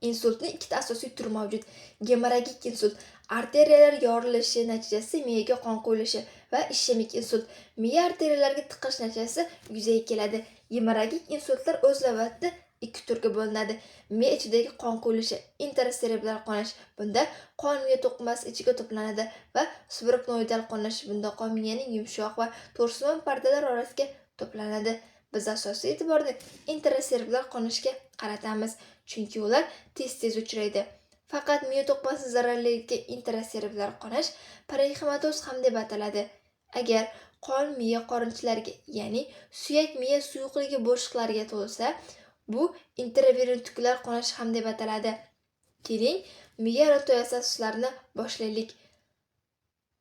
Insultning ikkita asosiy turi mavjud. Gemorragik insult arteriyalar yorilishi natijasida miyaga qon quyilishi va ishemik insult miya arteriyalariga tiqish natijasida yuzaga keladi. Gemorragik insultlar o'z navbatida ikki turga bo'linadi. Miya ichidagi qon quyilishi, intraserebral qo'nish. Bunda qon miya to'qimasi ichiga to'planadi va subarachnoidal qo'nish. Bunda qon miyaning yumshoq va to'rsimon pardalar orasiga to'planadi. Biz asosiy e'tiborni intraserebral qo'nishga qaratamiz, chunki ular tez uchraydi. Faqat miya to'qimasi zararlaydigan intraserebral qo'nish parenximatoz ham deb ataladi. Agar qon miya qorinchilariga, ya'ni suyak miya suyuqligi bo'shliqlariga to'lsa, bu intraventrikulyar qo'nish ham deb ataladi. Keling, miya rotoyasi asoslarini boshlaylik.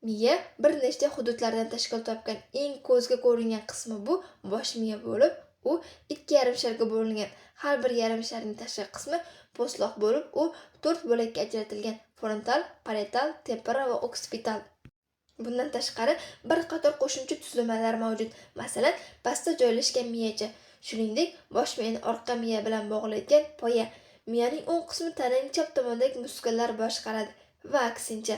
Miya bir nechta hududlardan tashkil topgan. Eng ko'zga ko'ringan qismi bu bosh miya bo'lib, u ikki yarim sharga bo'lingan. Har bir yarim sharning tashqi qismi po'stloq bo'lib, u 4 bo'lakka ajratilgan: frontal, parietal, temporal va occipital. Bundan tashqari bir qator qo'shimcha tuzilmalar mavjud. Masalan, pastda joylashgan miyacha, shuningdek, bosh miyani orqa miya bilan bog'laydigan poya. Miyaning o'ng qismi tananing chap tomonidagi muskullar boshqaradi va aksincha.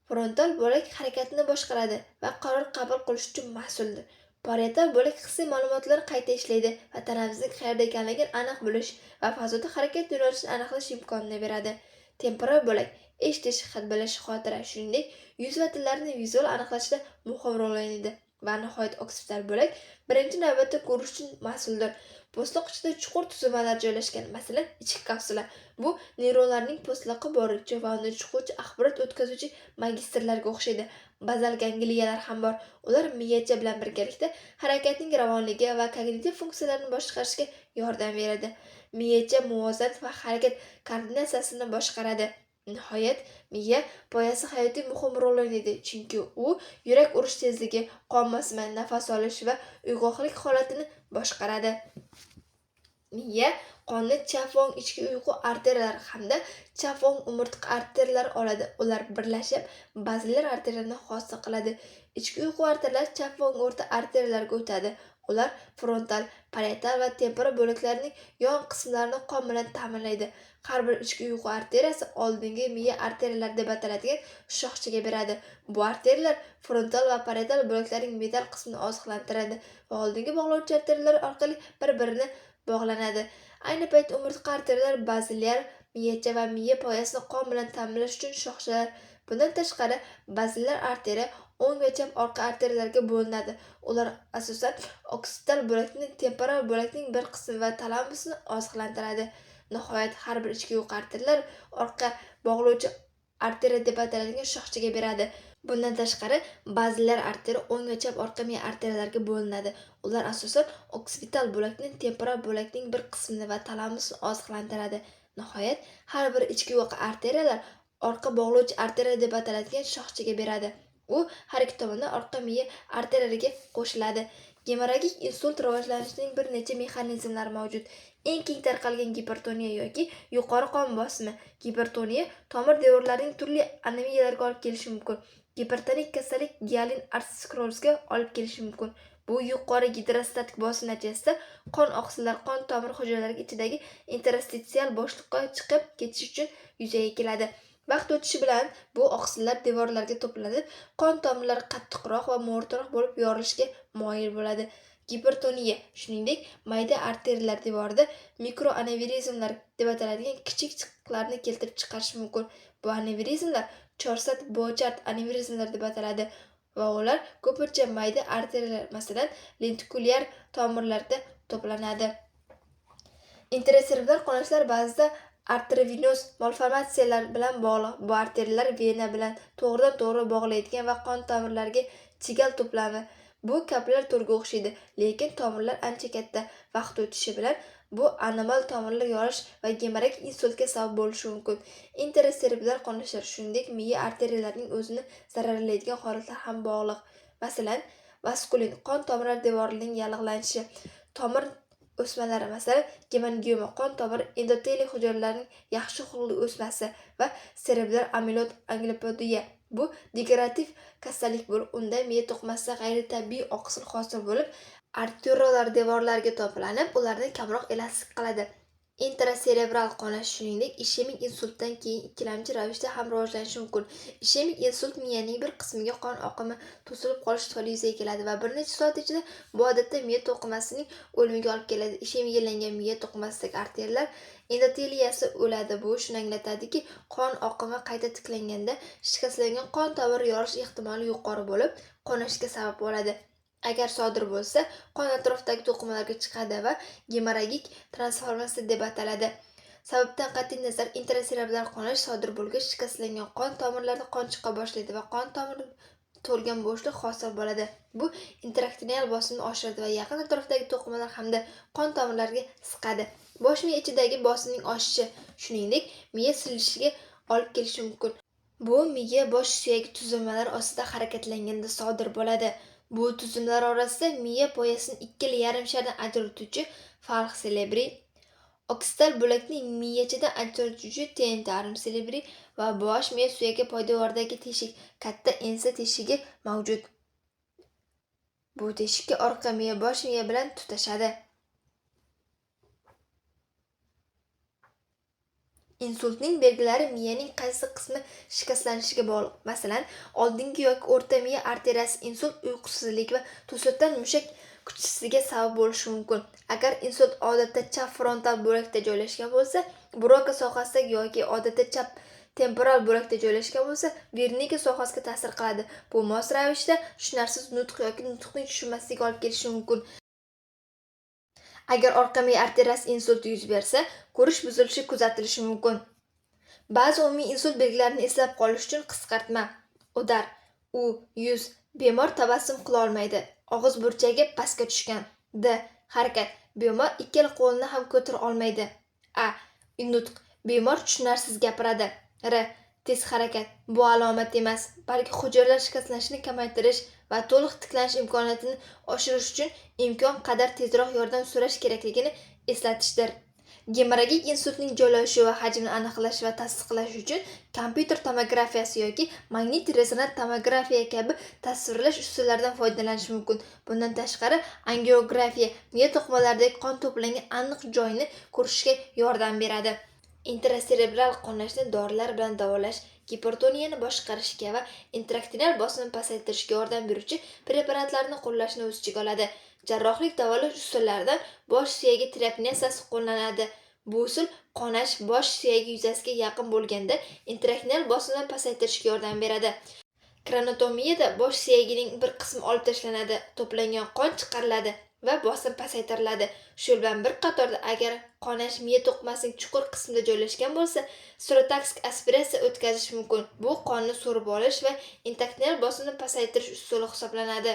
Frontal bo'lak harakatni boshqaradi va qaror qabul qilish uchun mas'uldir. Parietal bo'lak hissiy ma'lumotlarni qayta ishlaydi va tanamizning qayerda ekanligini aniq bilish va fazoda harakat yo'nalishini aniqlash imkonini beradi. Temporal bo'lak eshitish, hid bilish, xotira, shuningdek, yuz va tillarni vizual aniqlashda muhim rol o'ynaydi. Va nihoyat occipital bo'lak birinchi navbatda ko'rish uchun mas'uldir. Po'stloq ichida chuqur tuzilmalar joylashgan, masalan, ichki kapsula. Bu neyronlarning po'stloqqa boruvchi va uni chiquvchi axborot o'tkazuvchi magistrlarga o'xshaydi. Bazal gangliyalar ham bor. Ular miyacha bilan birgalikda harakatning ravonligi va kognitiv funksiyalarni boshqarishga yordam beradi. Miyacha muvozanat va harakat koordinatsiyasini boshqaradi. Nihoyat, miya poyasi hayotiy muhim rol o'ynaydi, chunki u yurak urish tezligi, qon bosimi, nafas olish va uyg'oqlik holatini boshqaradi. Miya qonni chap o'ng ichki uyqu arteriyalari hamda chap o'ng umurtqa arteriyalari oladi. Ular birlashib bazilar arteriyani hosil qiladi. Ichki uyqu arteriyalari chap o'ng o'rta arteriyalarga o'tadi. Ular frontal, parietal va temporal bo'laklarining yon qismlarini qon bilan ta'minlaydi. Har bir ichki uyqu arteriyasi oldingi miya arteriyalari deb ataladigan shoxchaga beradi. Bu arteriyalar frontal va parietal bo'laklarining metall qismini oziqlantiradi va oldingi bog'lovchi arteriyalar orqali bir-birini bog'lanadi. Ayni paytda umurtqa arteriyalari baziliar, miyacha va miya poyasini qon bilan ta'minlash uchun shoxchalar. Bundan tashqari, baziliar arteriya o'ng va chap orqa arteriyalarga bo'linadi. Ular asosan occipital bo'lakning, temporal bo'lakning bir qismi va talamusni oziqlantiradi. Nihoyat, har bir ichki uyqu arteriyalar orqa bog'lovchi arteriya deb ataladigan shoxchaga beradi. Bundan tashqari, baziliar arteriya o'ng va chap orqa miya arteriyalariga bo'linadi. Ular asosan occipital bo'lakning, temporal bo'lakning bir qismini va talamusni oziqlantiradi. Nihoyat, har bir ichki uyqu arteriyalar orqa bog'lovchi arteriya deb ataladigan shoxchaga beradi. U har ikki tomondan orqa miya arteriyalariga qo'shiladi. Gemorragik insult rivojlanishining bir necha mexanizmlari mavjud. Eng keng tarqalgan gipertoniya yoki yuqori qon bosimi. Gipertoniya tomir devorlarining turli anemiyalarga olib kelishi mumkin. Gipertonik kasallik gialin arteriosklerozga olib kelishi mumkin. Bu yuqori gidrostatik bosim natijasida qon oqsillar qon tomir hujayralari ichidagi interstitsial bo'shliqqa chiqib ketish uchun yuzaga keladi. Vaqt o'tishi bilan bu oqsillar devorlarga to'planib, qon tomirlari qattiqroq va mo'rtroq bo'lib yorilishga moyil bo'ladi. Gipertoniya, shuningdek, mayda arteriyalar devorida mikroanevrizmlar deb ataladigan kichik chiqindilarni keltirib chiqarishi mumkin. Bu anevrizmlar chorsat bo'chart anevrizmlar deb ataladi va ular ko'pincha mayda arteriyalar, masalan, lentikulyar tomirlarda to'planadi. Intraserebral qo'nishlar ba'zida arteriovenöz malformatsiyalar bilan bog'liq. Bu arteriyalar vena bilan to'g'ridan-to'g'ri bog'laydigan va qon tomirlariga chigal to'plami. Bu kapillyar to'rga o'xshaydi, lekin tomirlar ancha katta. Vaqt o'tishi bilan bu anomal tomirlar yorish va gemorragik insultga sabab bo'lishi mumkin. Intraserebral qo'nishlar, shuningdek, miya arteriyalarining o'zini zararlaydigan holatlar ham bog'liq. Masalan, vaskulin qon tomirlari devorining yallig'lanishi, tomir o'smalari, masalan, gemangioma qon tomiri endoteliy hujayralarining yaxshi xulqli o'smasi va serebral amyloid angiopatiya. Bu degenerativ kasallik bo'lib, unda miya to'qimasida g'ayritabiiy oqsil hosil bo'lib, arteriyalar devorlariga to'planib, ularni kamroq elastik qiladi. Intraserebral qonash shuningdek ishemik insultdan keyin ikkilamchi ravishda ham rivojlanishi mumkin. Ishemik insult miyaning bir qismiga qon oqimi to'silib qolish tufayli yuzaga keladi va bir necha soat ichida bu odatda miya to'qimasining o'limiga olib keladi. Ishemiklangan miya to'qimasidagi arteriyalar endoteliyasi o'ladi. Bu shuni anglatadiki, qon oqimi qayta tiklanganda shikastlangan qon tomiri yorish ehtimoli yuqori bo'lib, qonashga sabab bo'ladi. Agar sodir bo'lsa, qon atrofidagi to'qimalarga chiqadi va gemorragik transformatsiya deb ataladi. Sababdan qat'iy nazar, intraserebral qonash sodir bo'lgach, shikastlangan qon tomirlarida qon chiqa boshlaydi va qon tomiri to'lgan bo'shliq hosil bo'ladi. Bu intraktinal bosimni oshiradi va yaqin atrofdagi to'qimalar hamda qon tomirlariga siqadi. Bosh miya ichidagi bosimning oshishi, shuningdek, miya silishiga olib kelishi mumkin. Bu miya bosh suyagi tuzilmalari ostida harakatlanganda sodir bo'ladi. Bu tuzumlar orasida miya poyasini ikkili yarim shardan ajratuvchi falx cerebri, oksital bo'lakni miyachadan ajratuvchi tentorium cerebri va bosh miya suyagi poydevoridagi teshik, katta ensa teshigi mavjud. Bu teshikka orqa miya bosh miya bilan tutashadi. Insultning belgilari miyaning qaysi qismi shikastlanishiga bog'liq. Masalan, oldingi yoki o'rta miya arteriyasi insult uyqusizlik va to'satdan mushak kuchsizligiga sabab bo'lishi mumkin. Agar insult odatda chap frontal bo'lakda joylashgan bo'lsa, broka sohasidagi yoki odatda chap temporal bo'lakda joylashgan bo'lsa, vernika sohasiga ta'sir qiladi. Bu mos ravishda tushunarsiz nutq yoki nutqning tushunmasligiga olib kelishi mumkin. Agar orqa miya arteriyasi insulti yuz bersa, ko'rish buzilishi kuzatilishi mumkin. Ba'zi umumiy insult belgilarini eslab qolish uchun qisqartma. Udar, yuz, bemor tabassum qila olmaydi. Og'iz burchagi pastga tushgan. D. Harakat, bemor ikkala qo'lini ham ko'tara olmaydi. A. Nutq, bemor tushunarsiz gapiradi. R. Tez harakat, bu alomat emas, balki hujayralar shikastlanishini kamaytirish va to'liq tiklanish imkoniyatini oshirish uchun imkon qadar tezroq yordam so'rash kerakligini eslatishdir. Gemorragik insultning joylashuvi va hajmini aniqlash va tasdiqlash uchun kompyuter tomografiyasi yoki magnit rezonans tomografiya kabi tasvirlash usullaridan foydalanish mumkin. Bundan tashqari, angiografiya miya to'qimalaridagi qon to'plangan aniq joyni ko'rishga yordam beradi. Intraserebral qonashni dorilar bilan davolash gipertoniyani boshqarishga va intraktinal bosimni pasaytirishga yordam beruvchi preparatlarni qo'llashni o'z ichiga oladi. Jarrohlik davolash usullaridan bosh suyagi terapiyasi qo'llanadi. Bu usul qonash bosh suyagi yuzasiga yaqin bo'lganda intraktinal bosimni pasaytirishga yordam beradi. Kranotomiyada bosh suyagining bir qismi olib tashlanadi, to'plangan qon chiqariladi va bosim pasaytiriladi. Shu bilan bir qatorda, agar qonash miya to'qimasining chuqur qismida joylashgan bo'lsa, stereotaksik aspiratsiya o'tkazish mumkin. Bu qonni so'rib olish va intraktinal bosimni pasaytirish usuli hisoblanadi.